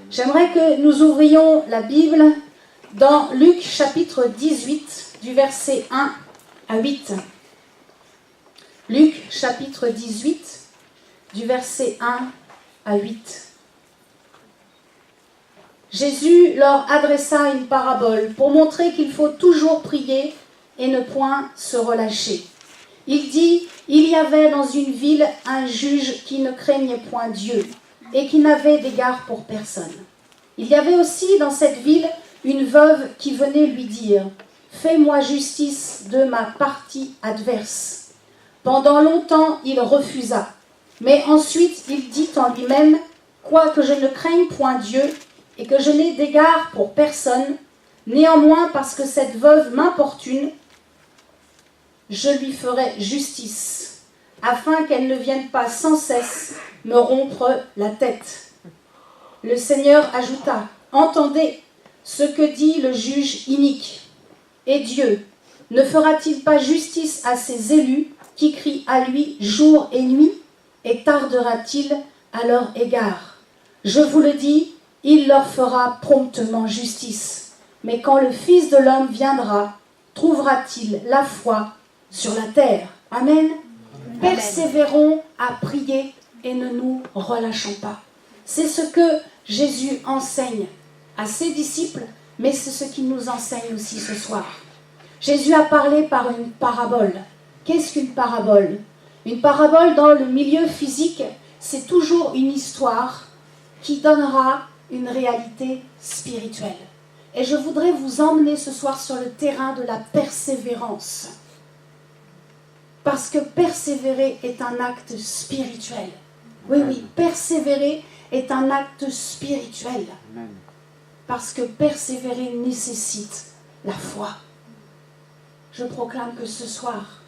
J'aimerais que nous ouvrions la Bible dans Luc chapitre 18, du verset 1 à 8. Luc chapitre 18, du verset 1 à 8. Jésus leur adressa une parabole pour montrer qu'il faut toujours prier et ne point se relâcher. Il dit, il y avait dans une ville un juge qui ne craignait point Dieu et qui n'avait d'égard pour personne. Il y avait aussi dans cette ville une veuve qui venait lui dire, « Fais-moi justice de ma partie adverse. » Pendant longtemps, il refusa. Mais ensuite, il dit en lui-même, « Quoique je ne craigne point Dieu et que je n'ai d'égard pour personne, néanmoins parce que cette veuve m'importune, je lui ferai justice, afin qu'elle ne vienne pas sans cesse me rompre la tête. » Le Seigneur ajouta, « Entendez ce que dit le juge inique. Et Dieu ne fera-t-il pas justice à ses élus qui crient à lui jour et nuit, et tardera-t-il à leur égard? Je vous le dis, il leur fera promptement justice. Mais quand le Fils de l'homme viendra, trouvera-t-il la foi sur la terre? » Amen. Amen. Persévérons à prier et ne nous relâchons pas. C'est ce que Jésus enseigne à ses disciples, mais c'est ce qu'il nous enseigne aussi ce soir. Jésus a parlé par une parabole. Qu'est-ce qu'une parabole? Une parabole dans le milieu physique, c'est toujours une histoire qui donnera une réalité spirituelle. Et je voudrais vous emmener ce soir sur le terrain de la persévérance. Parce que persévérer est un acte spirituel. Oui, persévérer est un acte spirituel. Parce que persévérer nécessite la foi. Je proclame que ce soir,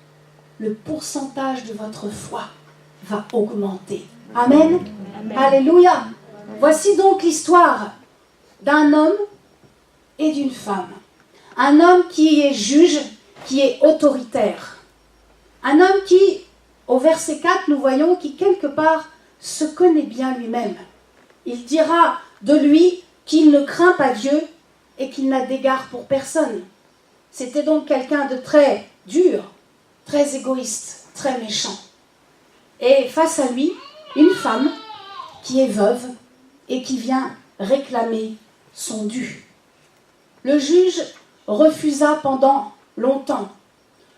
le pourcentage de votre foi va augmenter. Amen. Amen. Alléluia. Voici donc l'histoire d'un homme et d'une femme. Un homme qui est juge, qui est autoritaire. Un homme qui, au verset 4, nous voyons qui quelque part se connaît bien lui-même. Il dira de lui qu'il ne craint pas Dieu et qu'il n'a d'égard pour personne. C'était donc quelqu'un de très dur, très égoïste, très méchant. Et face à lui, une femme qui est veuve et qui vient réclamer son dû. Le juge refusa pendant longtemps.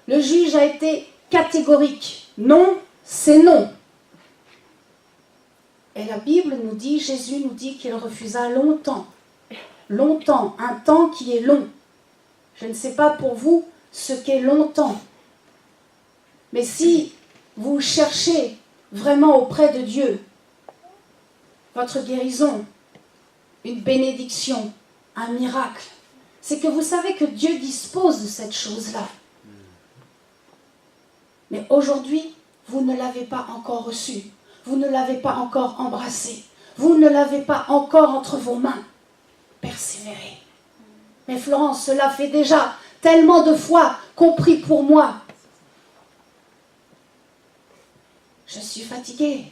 Le juge a été catégorique. Non, c'est non. Et la Bible nous dit, Jésus nous dit qu'il refusa longtemps. Longtemps, un temps qui est long. Je ne sais pas pour vous ce qu'est longtemps. Mais si vous cherchez vraiment auprès de Dieu votre guérison, une bénédiction, un miracle, c'est que vous savez que Dieu dispose de cette chose-là. Mais aujourd'hui, vous ne l'avez pas encore reçu. Vous ne l'avez pas encore embrassé. Vous ne l'avez pas encore entre vos mains. Persévérez. Mais Florence, cela fait déjà tellement de fois qu'on prie pour moi. Je suis fatiguée.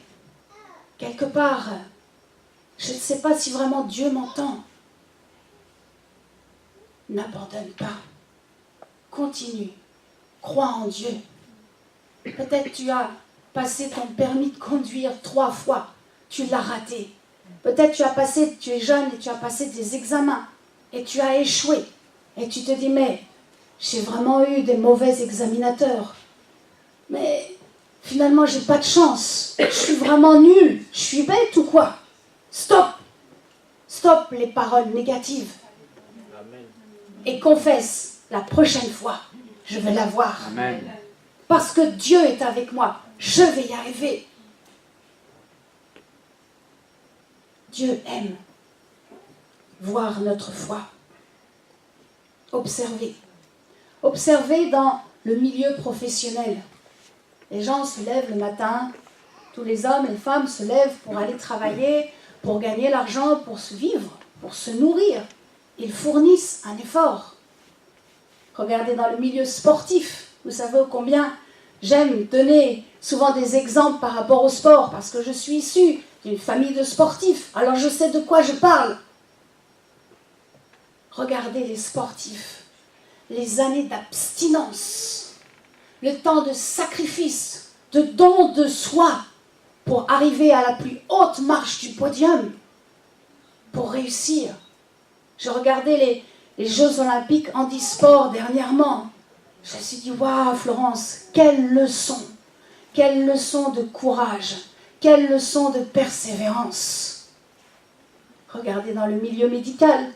Quelque part, je ne sais pas si vraiment Dieu m'entend. N'abandonne pas. Continue. Crois en Dieu. Peut-être tu as passé ton permis de conduire 3 fois. Tu l'as raté. Peut-être tu es jeune et tu as passé des examens et tu as échoué. Et tu te dis, mais j'ai vraiment eu des mauvais examinateurs. Mais finalement, j'ai pas de chance. Je suis vraiment nulle. Je suis bête ou quoi? Stop. Stop les paroles négatives. Amen. Et confesse, la prochaine fois, je vais l'avoir. Amen. Parce que Dieu est avec moi. Je vais y arriver. Dieu aime voir notre foi. Observez. Observez dans le milieu professionnel. Les gens se lèvent le matin, tous les hommes et les femmes se lèvent pour aller travailler, pour gagner l'argent, pour se vivre, pour se nourrir. Ils fournissent un effort. Regardez dans le milieu sportif. Vous savez combien j'aime donner souvent des exemples par rapport au sport, parce que je suis issue d'une famille de sportifs, alors je sais de quoi je parle. Regardez les sportifs, les années d'abstinence, le temps de sacrifice, de don de soi pour arriver à la plus haute marche du podium, pour réussir. Je regardais les Jeux Olympiques handisport dernièrement. Je me suis dit, waouh Florence, quelle leçon de courage, quelle leçon de persévérance. Regardez dans le milieu médical,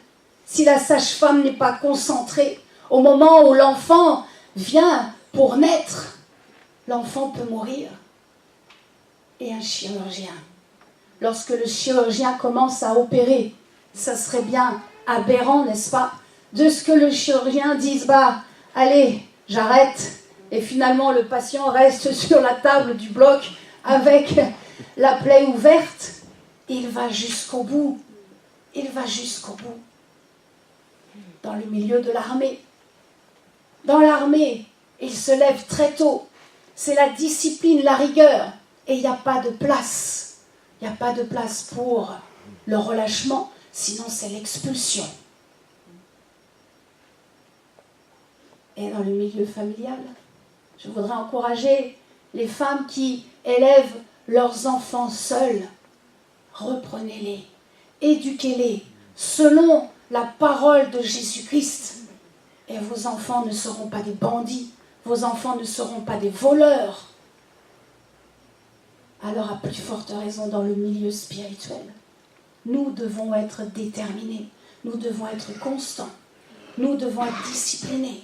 si la sage-femme n'est pas concentrée, au moment où l'enfant vient pour naître, l'enfant peut mourir. Et un chirurgien, lorsque le chirurgien commence à opérer, ça serait bien aberrant, n'est-ce pas, de ce que le chirurgien dise, allez, j'arrête, et finalement le patient reste sur la table du bloc avec la plaie ouverte. Il va jusqu'au bout, il va jusqu'au bout. Dans le milieu de l'armée, dans l'armée, il se lève très tôt, c'est la discipline, la rigueur, et il n'y a pas de place, il n'y a pas de place pour le relâchement, sinon c'est l'expulsion. Et dans le milieu familial, je voudrais encourager les femmes qui élèvent leurs enfants seuls. Reprenez-les, éduquez-les selon la parole de Jésus-Christ. Et vos enfants ne seront pas des bandits, vos enfants ne seront pas des voleurs. Alors à plus forte raison dans le milieu spirituel, nous devons être déterminés, nous devons être constants, nous devons être disciplinés.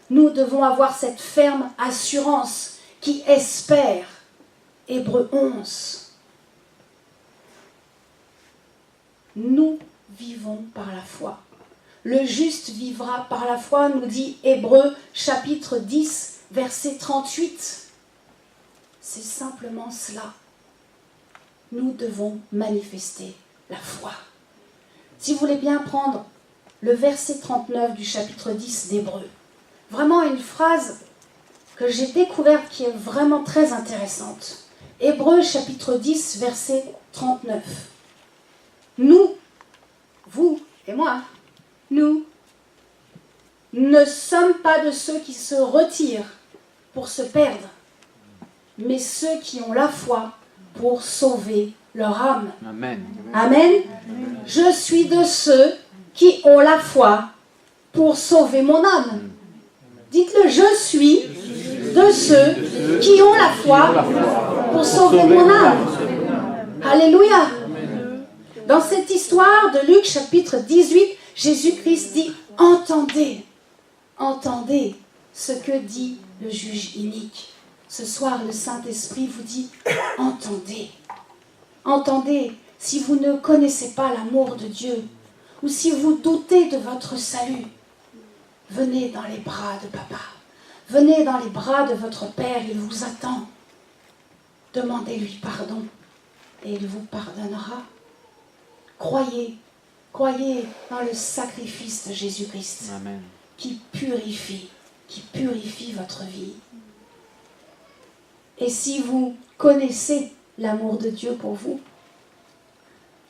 Nous devons avoir cette ferme assurance qui espère. Hébreux 11. Nous vivons par la foi. Le juste vivra par la foi, nous dit Hébreux chapitre 10, verset 38. C'est simplement cela. Nous devons manifester la foi. Si vous voulez bien prendre le verset 39 du chapitre 10 d'Hébreux, vraiment une phrase que j'ai découverte qui est vraiment très intéressante. Hébreux chapitre 10, verset 39. Nous, vous et moi, nous ne sommes pas de ceux qui se retirent pour se perdre, mais ceux qui ont la foi pour sauver leur âme. Amen. Amen. Je suis de ceux qui ont la foi pour sauver mon âme. Dites-le, je suis de ceux qui ont la foi pour sauver mon âme. Alléluia. Dans cette histoire de Luc chapitre 18, Jésus-Christ dit, entendez ce que dit le juge inique. Ce soir, le Saint-Esprit vous dit, entendez, si vous ne connaissez pas l'amour de Dieu, ou si vous doutez de votre salut, venez dans les bras de Papa. Venez dans les bras de votre Père, il vous attend. Demandez-lui pardon et il vous pardonnera. Croyez dans le sacrifice de Jésus-Christ. Amen. Qui purifie votre vie. Et si vous connaissez l'amour de Dieu pour vous,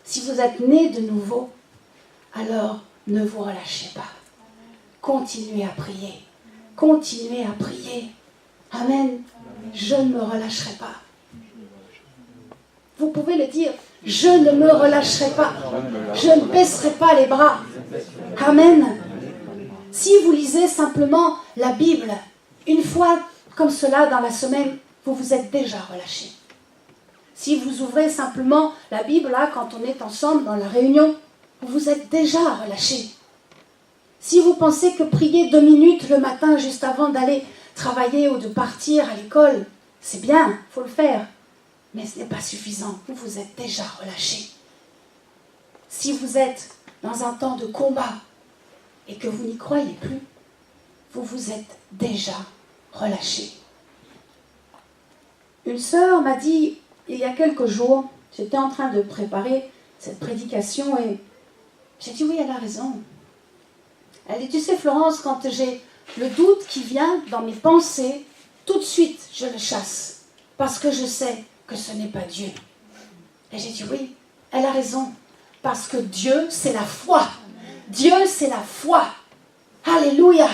si vous êtes né de nouveau, alors ne vous relâchez pas. Continuez à prier. Continuez à prier. Amen. Je ne me relâcherai pas. Vous pouvez le dire. Je ne me relâcherai pas. Je ne baisserai pas les bras. Amen. Si vous lisez simplement la Bible, une fois comme cela dans la semaine, vous vous êtes déjà relâché. Si vous ouvrez simplement la Bible, là, quand on est ensemble dans la réunion, vous vous êtes déjà relâché. Si vous pensez que prier 2 minutes le matin juste avant d'aller travailler ou de partir à l'école, c'est bien, il faut le faire. Mais ce n'est pas suffisant, vous vous êtes déjà relâché. Si vous êtes dans un temps de combat et que vous n'y croyez plus, vous vous êtes déjà relâché. Une sœur m'a dit, il y a quelques jours, j'étais en train de préparer cette prédication et j'ai dit oui, elle a raison. Elle dit, tu sais Florence, quand j'ai le doute qui vient dans mes pensées, tout de suite je le chasse. parce que je sais que ce n'est pas Dieu. Et j'ai dit oui, elle a raison. Parce que Dieu, c'est la foi. Dieu, c'est la foi. Alléluia.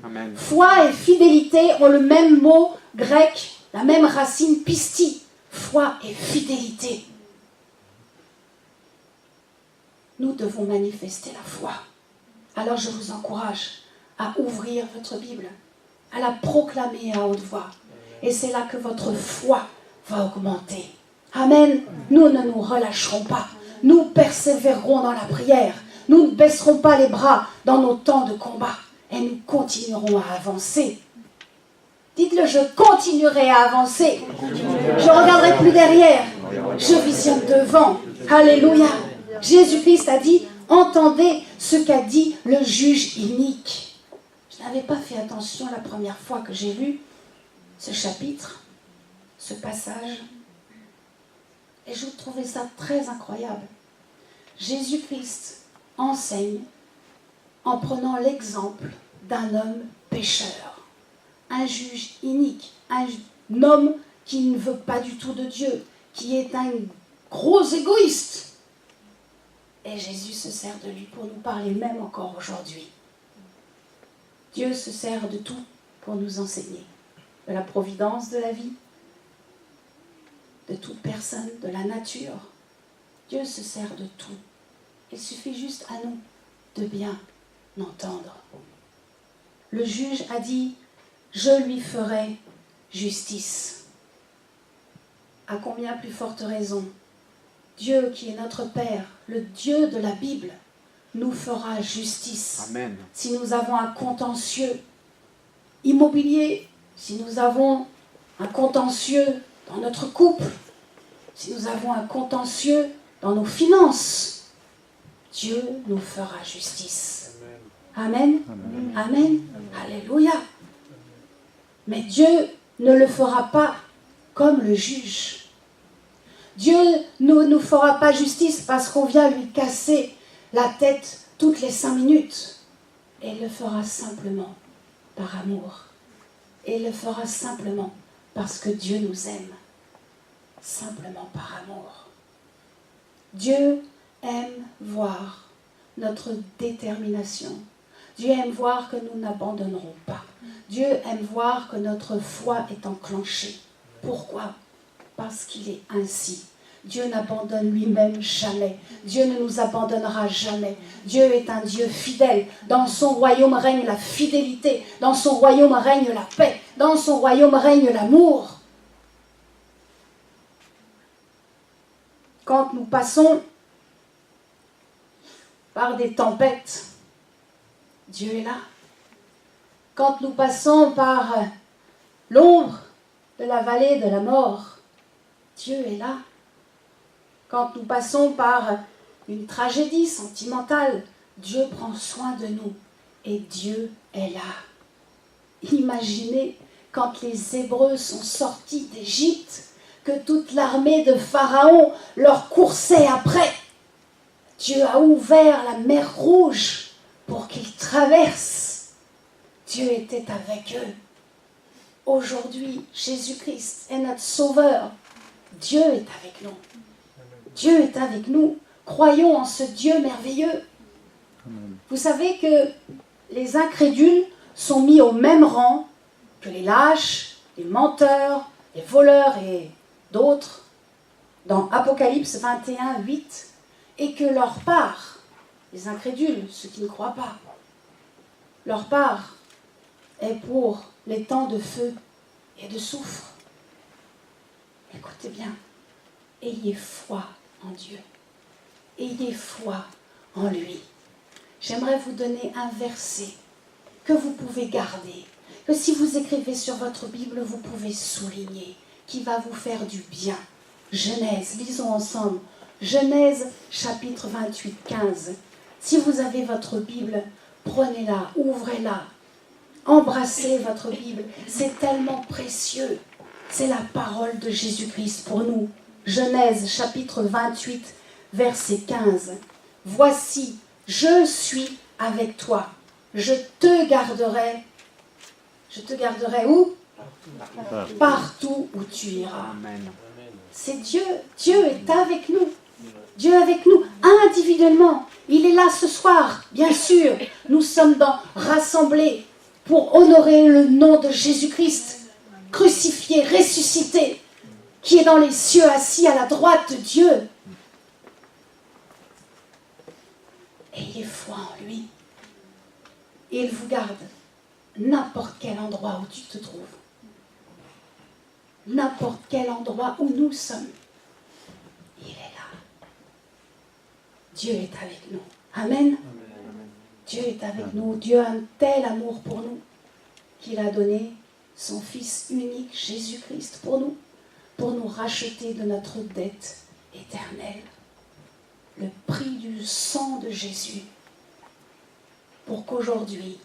Amen. Foi et fidélité ont le même mot grec, la même racine pistis. Foi et fidélité. Nous devons manifester la foi. Alors je vous encourage à ouvrir votre Bible, à la proclamer à haute voix. Et c'est là que votre foi va augmenter. Amen. Nous ne nous relâcherons pas. Nous persévérerons dans la prière. Nous ne baisserons pas les bras dans nos temps de combat. Et nous continuerons à avancer. Dites-le, je continuerai à avancer. Je ne regarderai plus derrière. Je visionne devant. Alléluia. Jésus-Christ a dit, entendez ce qu'a dit le juge inique. Je n'avais pas fait attention la première fois que j'ai lu ce chapitre, ce passage. Et je trouvais ça très incroyable. Jésus-Christ enseigne en prenant l'exemple d'un homme pécheur, un juge inique, un homme qui ne veut pas du tout de Dieu, qui est un gros égoïste. Et Jésus se sert de lui pour nous parler même encore aujourd'hui. Dieu se sert de tout pour nous enseigner, de la providence de la vie, de toute personne, de la nature. Dieu se sert de tout. Il suffit juste à nous de bien entendre. Le juge a dit, je lui ferai justice. À combien plus forte raison, Dieu qui est notre Père, le Dieu de la Bible, nous fera justice. Amen. Si nous avons un contentieux immobilier, si nous avons un contentieux dans notre couple, si nous avons un contentieux dans nos finances, Dieu nous fera justice. Amen. Amen. Amen. Alléluia. Mais Dieu ne le fera pas comme le juge. Dieu ne nous fera pas justice parce qu'on vient lui casser la tête toutes les 5 minutes. Et il le fera simplement par amour. Et il le fera simplement parce que Dieu nous aime. Simplement par amour. Dieu aime voir notre détermination. Dieu aime voir que nous n'abandonnerons pas. Dieu aime voir que notre foi est enclenchée. Pourquoi ? Parce qu'il est ainsi. Dieu n'abandonne lui-même jamais. Dieu ne nous abandonnera jamais. Dieu est un Dieu fidèle. Dans son royaume règne la fidélité. Dans son royaume règne la paix. Dans son royaume règne l'amour. Quand nous passons par des tempêtes, Dieu est là. Quand nous passons par l'ombre de la vallée de la mort, Dieu est là. Quand nous passons par une tragédie sentimentale, Dieu prend soin de nous et Dieu est là. Imaginez quand les Hébreux sont sortis d'Égypte, que toute l'armée de Pharaon leur coursait après. Dieu a ouvert la mer Rouge pour qu'ils traversent. Dieu était avec eux. Aujourd'hui, Jésus-Christ est notre Sauveur. Dieu est avec nous. Dieu est avec nous. Croyons en ce Dieu merveilleux. Vous savez que les incrédules sont mis au même rang que les lâches, les menteurs, les voleurs et d'autres dans Apocalypse 21, 8, et que leur part, les incrédules, ceux qui ne croient pas, leur part est pour les temps de feu et de soufre. Écoutez bien, ayez foi en Dieu, ayez foi en lui. J'aimerais vous donner un verset que vous pouvez garder, que si vous écrivez sur votre Bible, vous pouvez souligner, qui va vous faire du bien. Genèse, lisons ensemble. Genèse, chapitre 28, 15. Si vous avez votre Bible, prenez-la, ouvrez-la, embrassez votre Bible. C'est tellement précieux. C'est la parole de Jésus-Christ pour nous. Genèse, chapitre 28, verset 15. Voici, je suis avec toi. Je te garderai où ? Partout où tu iras. Amen. C'est Dieu. Dieu est avec nous. Dieu est avec nous individuellement. Il est là ce soir, bien sûr. Nous sommes rassemblés pour honorer le nom de Jésus-Christ, crucifié, ressuscité, qui est dans les cieux, assis à la droite de Dieu. Ayez foi en lui. Et il vous garde n'importe quel endroit où tu te trouves. N'importe quel endroit où nous sommes. Il est là. Dieu est avec nous. Amen. Dieu est avec nous. Dieu a un tel amour pour nous qu'il a donné son Fils unique, Jésus-Christ, pour nous racheter de notre dette éternelle. Le prix du sang de Jésus, pour qu'aujourd'hui,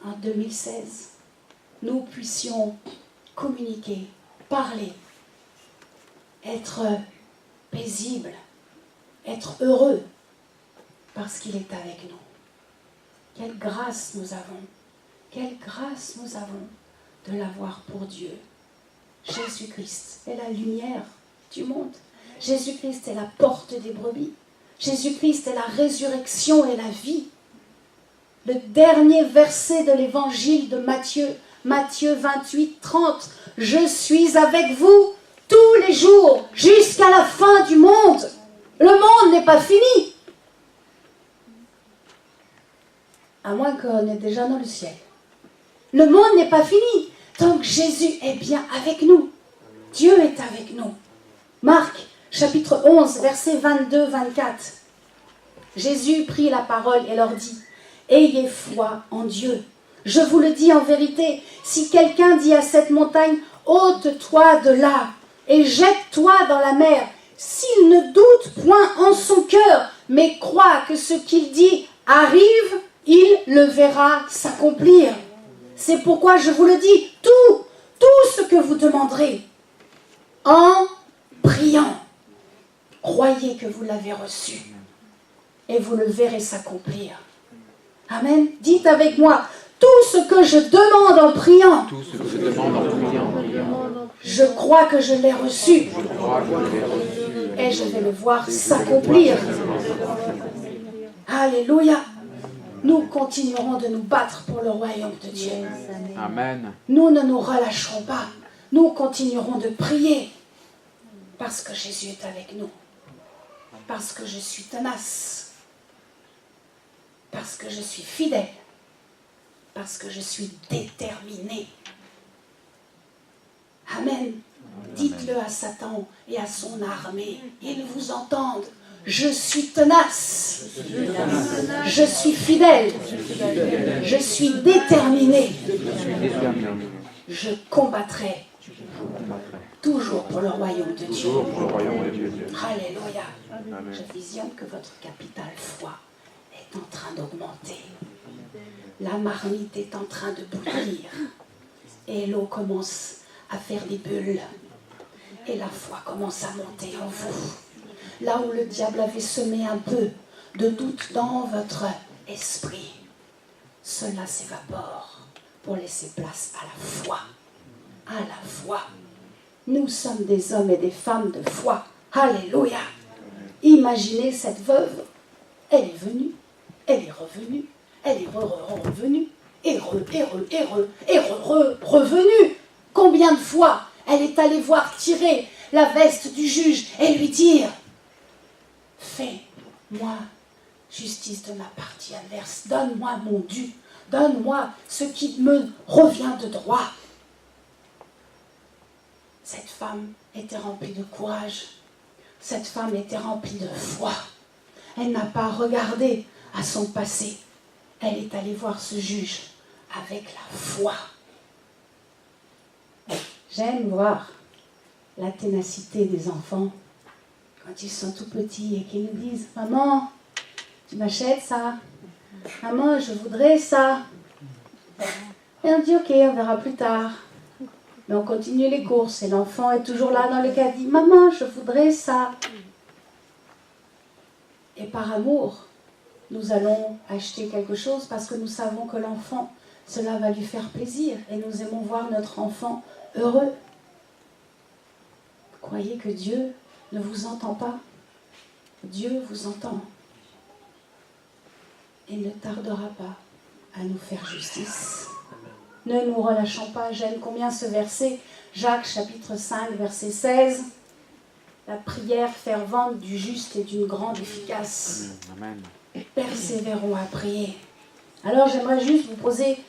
en 2016, nous puissions communiquer, parler, être paisibles, être heureux, parce qu'il est avec nous. Quelle grâce nous avons, quelle grâce nous avons de l'avoir pour Dieu. Jésus-Christ est la lumière du monde. Jésus-Christ est la porte des brebis. Jésus-Christ est la résurrection et la vie. Le dernier verset de l'évangile de Matthieu, Matthieu 28, 30. Je suis avec vous tous les jours jusqu'à la fin du monde. Le monde n'est pas fini. À moins qu'on est déjà dans le ciel. Le monde n'est pas fini. Tant que Jésus est bien avec nous. Dieu est avec nous. Marc, chapitre 11, versets 22-24. Jésus prit la parole et leur dit, « Ayez foi en Dieu. Je vous le dis en vérité, si quelqu'un dit à cette montagne, « Ôte-toi de là et jette-toi dans la mer », s'il ne doute point en son cœur, mais croit que ce qu'il dit arrive, il le verra s'accomplir. C'est pourquoi je vous le dis, tout ce que vous demanderez, en priant, croyez que vous l'avez reçu et vous le verrez s'accomplir. Amen. Dites avec moi, tout ce que je demande en priant, Tout ce que je demande en priant, je crois que je l'ai reçu je crois que je l'ai reçu. et je vais le voir s'accomplir. Alléluia. Nous continuerons de nous battre pour le royaume de Dieu. Amen. Nous ne nous relâcherons pas. Nous continuerons de prier parce que Jésus est avec nous. Parce que je suis tenace. Parce que je suis fidèle. Parce que je suis déterminée. Amen. Dites-le à Satan et à son armée. Ils vous entendent. Je suis tenace. Je suis fidèle. Je suis déterminée. Je combattrai toujours pour le royaume de Dieu. Alléluia. Je visionne que votre capital foi est en train d'augmenter. La marmite est en train de bouillir. Et l'eau commence à faire des bulles. Et la foi commence à monter en vous. Là où le diable avait semé un peu de doute dans votre esprit, cela s'évapore pour laisser place à la foi. À la foi. Nous sommes des hommes et des femmes de foi. Alléluia. Imaginez cette veuve. Elle est venue. Elle est revenue. Elle est revenue. Et revenue. Combien de fois elle est allée voir tirer la veste du juge et lui dire, fais-moi justice de ma partie adverse. Donne-moi mon dû. Donne-moi ce qui me revient de droit. Cette femme était remplie de courage. Cette femme était remplie de foi. Elle n'a pas regardé à son passé. Elle est allée voir ce juge avec la foi. J'aime voir la ténacité des enfants quand ils sont tout petits et qu'ils nous disent « Maman, tu m'achètes ça? Maman, je voudrais ça. » Et on dit « Ok, on verra plus tard. » Mais on continue les courses et l'enfant est toujours là dans le caddie. « Maman, je voudrais ça. » Et par amour, nous allons acheter quelque chose parce que nous savons que l'enfant cela va lui faire plaisir et nous aimons voir notre enfant heureux. Vous croyez que Dieu ne vous entend pas? Dieu vous entend. Il ne tardera pas à nous faire justice. Ne nous relâchons pas. J'aime combien ce verset, Jacques chapitre 5, verset 16. La prière fervente du juste est d'une grande efficace. Amen. Persévérons à prier. Alors j'aimerais juste vous poser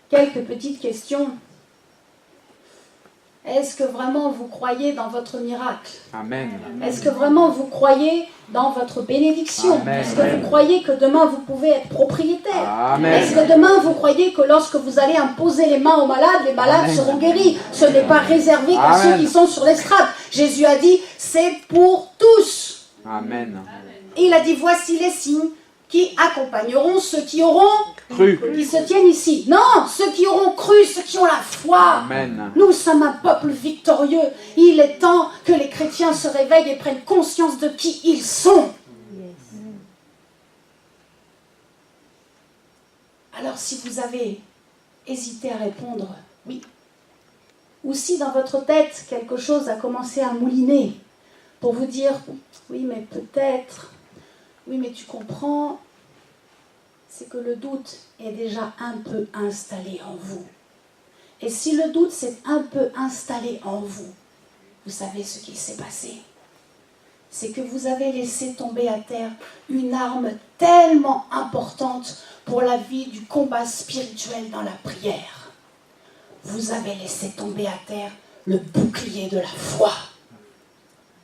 quelques petites questions. Est-ce que vraiment vous croyez dans votre miracle? Amen. Est-ce que vraiment vous croyez dans votre bénédiction? Amen. Est-ce que vous croyez que demain vous pouvez être propriétaire? Amen. Est-ce que demain vous croyez que lorsque vous allez imposer les mains aux malades, les malades Amen. seront guéris? Ce n'est pas réservé qu'à Amen. ceux qui sont sur l'estrade. Jésus a dit, c'est pour tous. Amen. Et il a dit, voici les signes qui accompagneront ceux qui auront Cru. qui se tiennent ici. Non, ceux qui auront cru, ceux qui ont la foi. Amen. Nous sommes un peuple victorieux. Il est temps que les chrétiens se réveillent et prennent conscience de qui ils sont. Alors si vous avez hésité à répondre oui, ou si dans votre tête quelque chose a commencé à mouliner pour vous dire oui mais peut-être, oui mais tu comprends, c'est que le doute est déjà un peu installé en vous. Et si le doute s'est un peu installé en vous, vous savez ce qu'il s'est passé. C'est que vous avez laissé tomber à terre une arme tellement importante pour la vie du combat spirituel dans la prière. Vous avez laissé tomber à terre le bouclier de la foi.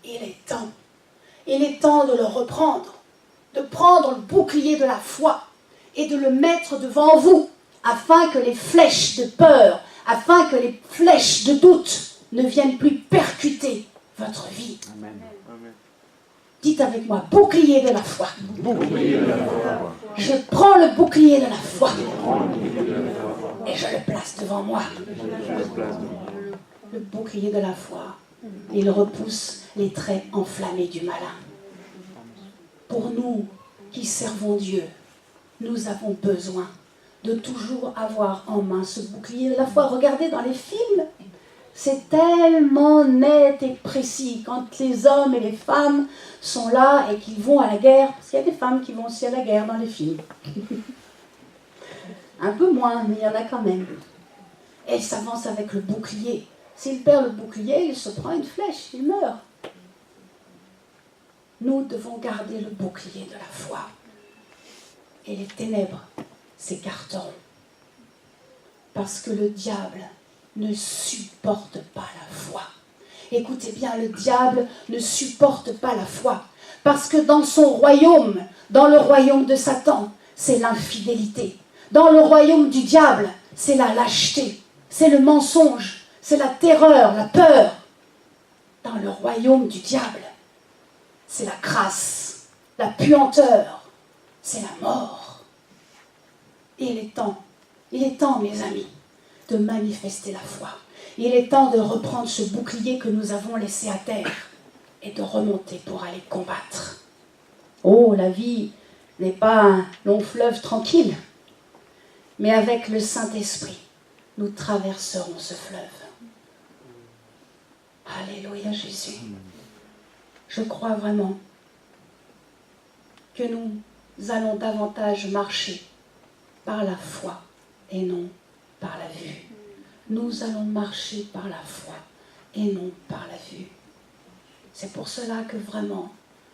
Il est temps de le reprendre, de prendre le bouclier de la foi et de le mettre devant vous, afin que les flèches de peur, afin que les flèches de doute ne viennent plus percuter votre vie. Amen. Dites avec moi, bouclier de la foi. Bouclier de la foi. Je prends le bouclier de la foi et je le place devant moi. Le bouclier de la foi, il repousse les traits enflammés du malin. Pour nous qui servons Dieu, nous avons besoin de toujours avoir en main ce bouclier de la foi. Regardez dans les films, c'est tellement net et précis quand les hommes et les femmes sont là et qu'ils vont à la guerre. Parce qu'il y a des femmes qui vont aussi à la guerre dans les films. Un peu moins, mais il y en a quand même. Et ils s'avancent avec le bouclier. S'il perd le bouclier, il se prend une flèche, il meurt. Nous devons garder le bouclier de la foi. Et les ténèbres s'écarteront. Parce que le diable ne supporte pas la foi. Écoutez bien, le diable ne supporte pas la foi. Parce que dans son royaume, dans le royaume de Satan, c'est l'infidélité. Dans le royaume du diable, c'est la lâcheté, c'est le mensonge, c'est la terreur, la peur. Dans le royaume du diable, c'est la crasse, la puanteur, c'est la mort. Et il est temps, mes amis, de manifester la foi. Il est temps de reprendre ce bouclier que nous avons laissé à terre et de remonter pour aller combattre. Oh, la vie n'est pas un long fleuve tranquille, mais avec le Saint-Esprit, nous traverserons ce fleuve. Alléluia Jésus. Je crois vraiment que nous allons davantage marcher par la foi et non par la vue. Nous allons marcher par la foi et non par la vue. C'est pour cela que vraiment,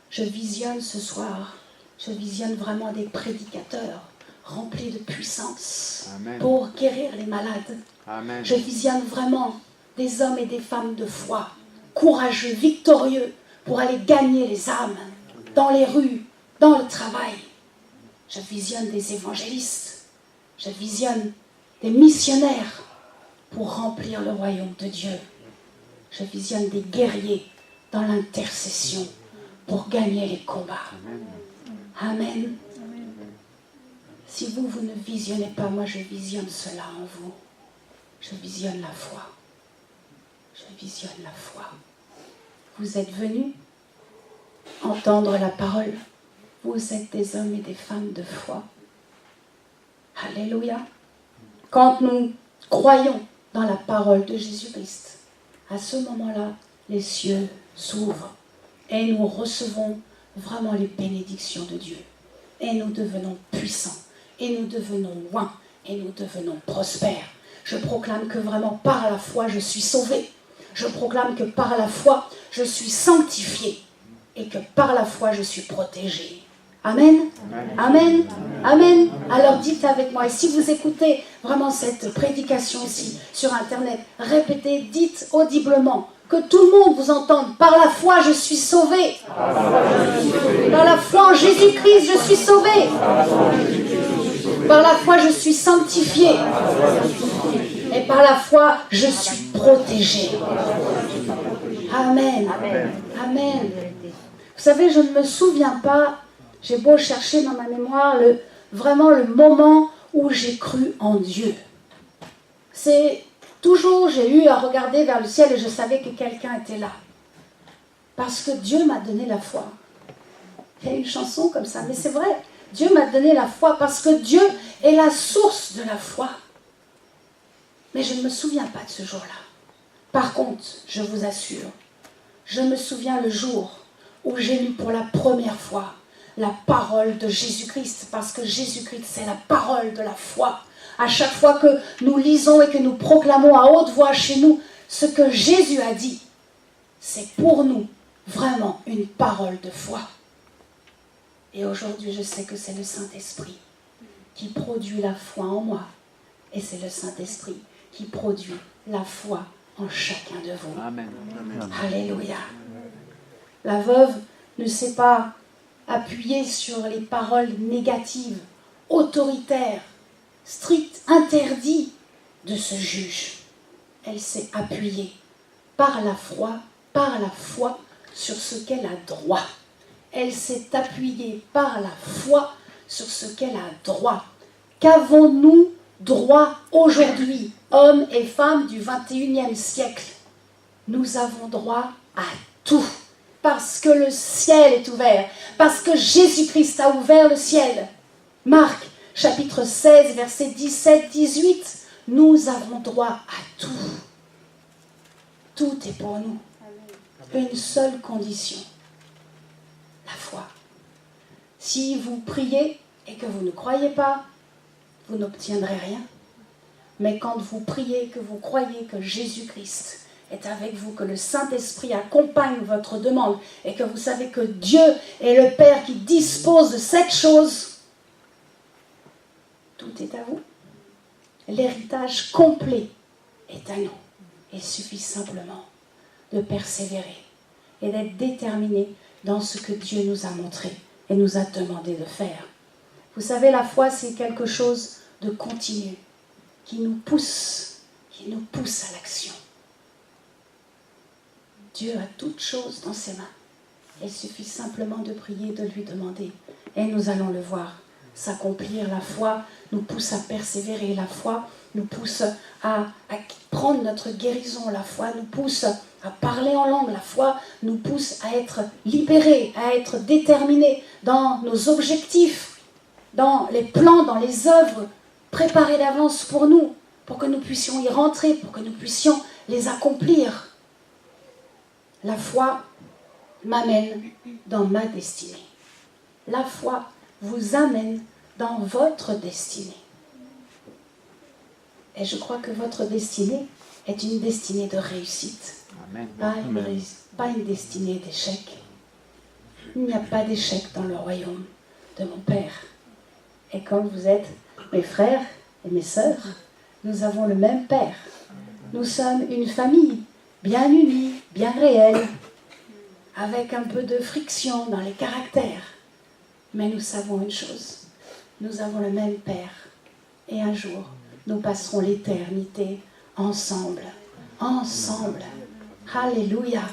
je visionne ce soir, je visionne vraiment des prédicateurs remplis de puissance. Amen. Pour guérir les malades. Amen. Je visionne vraiment des hommes et des femmes de foi, courageux, victorieux, pour aller gagner les âmes dans les rues, dans le travail. Je visionne des évangélistes, je visionne des missionnaires pour remplir le royaume de Dieu. Je visionne des guerriers dans l'intercession pour gagner les combats. Amen. Si vous ne visionnez pas, moi je visionne cela en vous. Je visionne la foi. Je visionne la foi. Vous êtes venus entendre la parole. Vous êtes des hommes et des femmes de foi. Alléluia. quand nous croyons dans la parole de Jésus-Christ, à ce moment-là, les cieux s'ouvrent et nous recevons vraiment les bénédictions de Dieu. Et nous devenons puissants, et nous devenons loin, et nous devenons prospères. Je proclame que vraiment par la foi je suis sauvé. Je proclame que par la foi je suis sanctifié et que par la foi je suis protégé. Amen. Amen. Amen. Alors dites avec moi, et si vous écoutez vraiment cette prédication ici sur Internet, répétez, dites audiblement, que tout le monde vous entende. Par la foi, je suis sauvé. Par la foi en Jésus-Christ, je suis sauvé. Par la foi, je suis sanctifié. Et par la foi, je suis protégé. Amen. Amen. Vous savez, je ne me souviens pas, j'ai beau chercher dans ma mémoire, vraiment le moment où j'ai cru en Dieu. C'est toujours, j'ai eu à regarder vers le ciel et je savais que quelqu'un était là. Parce que Dieu m'a donné la foi. Il y a une chanson comme ça, mais c'est vrai. Dieu m'a donné la foi parce que Dieu est la source de la foi. Mais je ne me souviens pas de ce jour-là. Par contre, je vous assure, je me souviens le jour où j'ai lu pour la première fois la parole de Jésus-Christ, parce que Jésus-Christ, c'est la parole de la foi. À chaque fois que nous lisons et que nous proclamons à haute voix chez nous ce que Jésus a dit, c'est pour nous vraiment une parole de foi. Et aujourd'hui, je sais que c'est le Saint-Esprit qui produit la foi en moi. Et c'est le Saint-Esprit qui produit la foi en chacun de vous. Amen. Alléluia. La veuve ne s'est pas appuyée sur les paroles négatives, autoritaires, strictes, interdites de ce juge. Elle s'est appuyée par la foi sur ce qu'elle a droit. Elle s'est appuyée par la foi sur ce qu'elle a droit. Qu'avons-nous droit aujourd'hui, hommes et femmes du 21e siècle? Nous avons droit à tout, parce que le ciel est ouvert, parce que Jésus-Christ a ouvert le ciel. Marc, chapitre 16, versets 17-18, nous avons droit à tout. Tout est pour nous. Une seule condition, la foi. Si vous priez et que vous ne croyez pas, vous n'obtiendrez rien. Mais quand vous priez, que vous croyez que Jésus-Christ est avec vous, que le Saint-Esprit accompagne votre demande et que vous savez que Dieu est le Père qui dispose de cette chose, tout est à vous. L'héritage complet est à nous. Il suffit simplement de persévérer et d'être déterminé dans ce que Dieu nous a montré et nous a demandé de faire. Vous savez, la foi, c'est quelque chose de continu qui nous pousse à l'action. Dieu a toutes choses dans ses mains. Il suffit simplement de prier, de lui demander. Et nous allons le voir s'accomplir. La foi nous pousse à persévérer. La foi nous pousse à prendre notre guérison. La foi nous pousse à parler en langue. La foi nous pousse à être libérés, à être déterminés dans nos objectifs, dans les plans, dans les œuvres préparées d'avance pour nous, pour que nous puissions y rentrer, pour que nous puissions les accomplir. La foi m'amène dans ma destinée. La foi vous amène dans votre destinée. Et je crois que votre destinée est une destinée de réussite. Amen. Pas une destinée d'échec. Il n'y a pas d'échec dans le royaume de mon Père. Et comme vous êtes mes frères et mes sœurs, nous avons le même Père. Nous sommes une famille bien unie, bien réelle, avec un peu de friction dans les caractères. Mais nous savons une chose, nous avons le même Père. Et un jour, nous passerons l'éternité ensemble. Ensemble. Alléluia.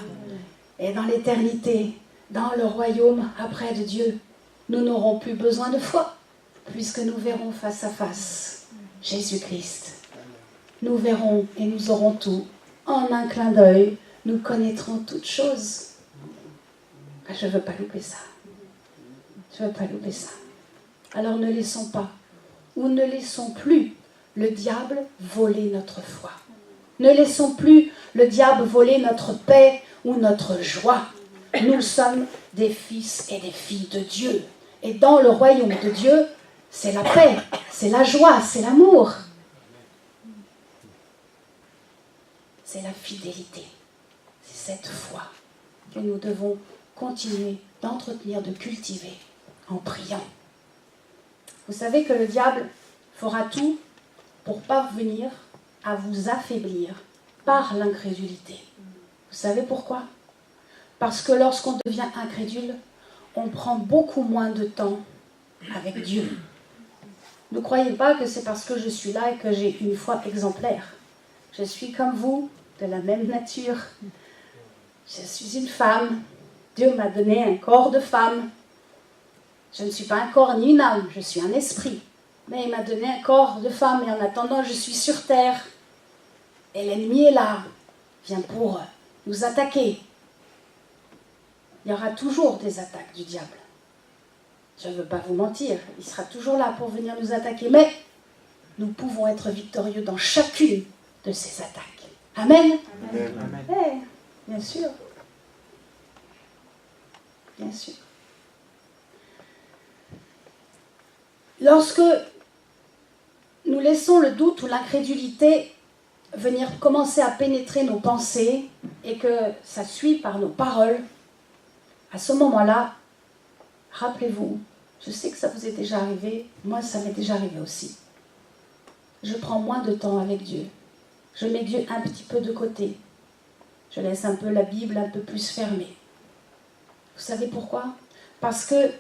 Et dans l'éternité, dans le royaume après de Dieu, nous n'aurons plus besoin de foi, puisque nous verrons face à face Jésus-Christ. Nous verrons et nous aurons tout. En un clin d'œil, nous connaîtrons toutes choses. Je ne veux pas louper ça. Je ne veux pas louper ça. Alors ne laissons pas, ou ne laissons plus le diable voler notre foi. Ne laissons plus le diable voler notre paix ou notre joie. Nous sommes des fils et des filles de Dieu. Et dans le royaume de Dieu, c'est la paix, c'est la joie, c'est l'amour. C'est la fidélité. C'est cette foi que nous devons continuer d'entretenir, de cultiver en priant. Vous savez que le diable fera tout pour parvenir à vous affaiblir par l'incrédulité. Vous savez pourquoi ? Parce que lorsqu'on devient incrédule, on prend beaucoup moins de temps avec Dieu. Ne croyez pas que c'est parce que je suis là et que j'ai une foi exemplaire. Je suis comme vous, de la même nature. Je suis une femme. Dieu m'a donné un corps de femme. Je ne suis pas un corps ni une âme, je suis un esprit. Mais il m'a donné un corps de femme et en attendant, je suis sur terre. Et l'ennemi est là, vient pour nous attaquer. Il y aura toujours des attaques du diable. Je ne veux pas vous mentir, il sera toujours là pour venir nous attaquer. Mais nous pouvons être victorieux dans chacune de ces attaques. Amen. Amen. Eh, bien sûr. Bien sûr. Lorsque nous laissons le doute ou l'incrédulité venir commencer à pénétrer nos pensées et que ça suit par nos paroles, à ce moment-là, rappelez-vous, je sais que ça vous est déjà arrivé, moi ça m'est déjà arrivé aussi. Je prends moins de temps avec Dieu. Je mets Dieu un petit peu de côté. Je laisse un peu la Bible un peu plus fermée. Vous savez pourquoi ? Parce que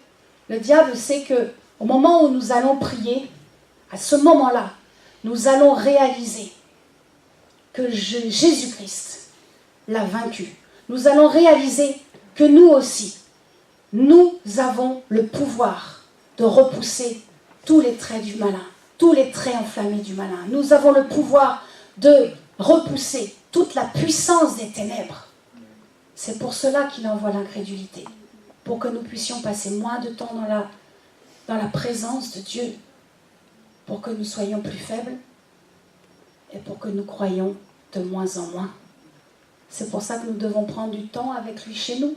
le diable sait que au moment où nous allons prier, à ce moment-là, nous allons réaliser que Jésus-Christ l'a vaincu. Nous allons réaliser que nous aussi, nous avons le pouvoir de repousser tous les traits du malin, tous les traits enflammés du malin. Nous avons le pouvoir de repousser toute la puissance des ténèbres. C'est pour cela qu'il envoie l'incrédulité, pour que nous puissions passer moins de temps dans la présence de Dieu, pour que nous soyons plus faibles et pour que nous croyions de moins en moins. C'est pour ça que nous devons prendre du temps avec lui chez nous.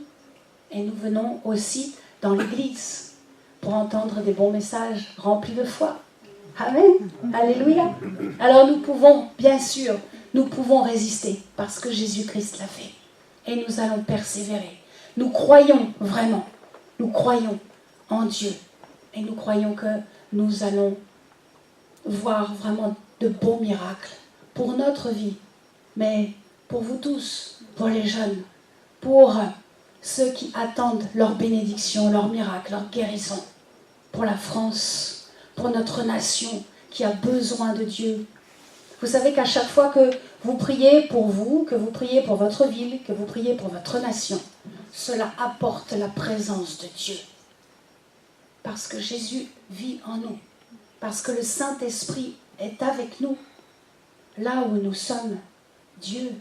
Et nous venons aussi dans l'église pour entendre des bons messages remplis de foi. Amen. Alléluia. Alors nous pouvons, bien sûr, nous pouvons résister parce que Jésus-Christ l'a fait. Et nous allons persévérer. Nous croyons vraiment, nous croyons en Dieu. Et nous croyons que nous allons voir vraiment de beaux miracles pour notre vie, mais pour vous tous, pour les jeunes, pour ceux qui attendent leur bénédiction, leur miracle, leur guérison, pour la France, pour notre nation qui a besoin de Dieu. Vous savez qu'à chaque fois que vous priez pour vous, que vous priez pour votre ville, que vous priez pour votre nation, cela apporte la présence de Dieu. Parce que Jésus vit en nous, parce que le Saint-Esprit est avec nous. Là où nous sommes, Dieu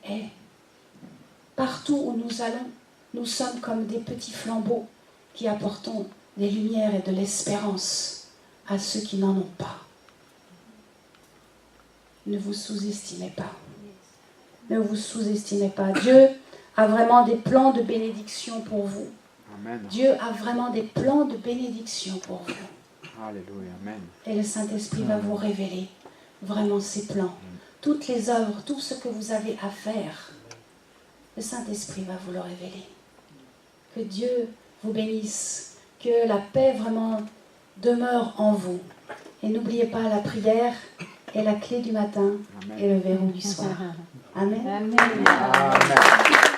est. Partout où nous allons, nous sommes comme des petits flambeaux qui apportons des lumières et de l'espérance à ceux qui n'en ont pas. Ne vous sous-estimez pas. Ne vous sous-estimez pas. Dieu a vraiment des plans de bénédiction pour vous. Amen. Dieu a vraiment des plans de bénédiction pour vous. Alléluia. Amen. Et le Saint-Esprit va vous révéler vraiment ses plans. Toutes les œuvres, tout ce que vous avez à faire, le Saint-Esprit va vous le révéler. Que Dieu vous bénisse, que la paix vraiment demeure en vous. Et n'oubliez pas, la prière est la clé du matin. Amen. Et le verrou du soir. Amen. Amen. Amen.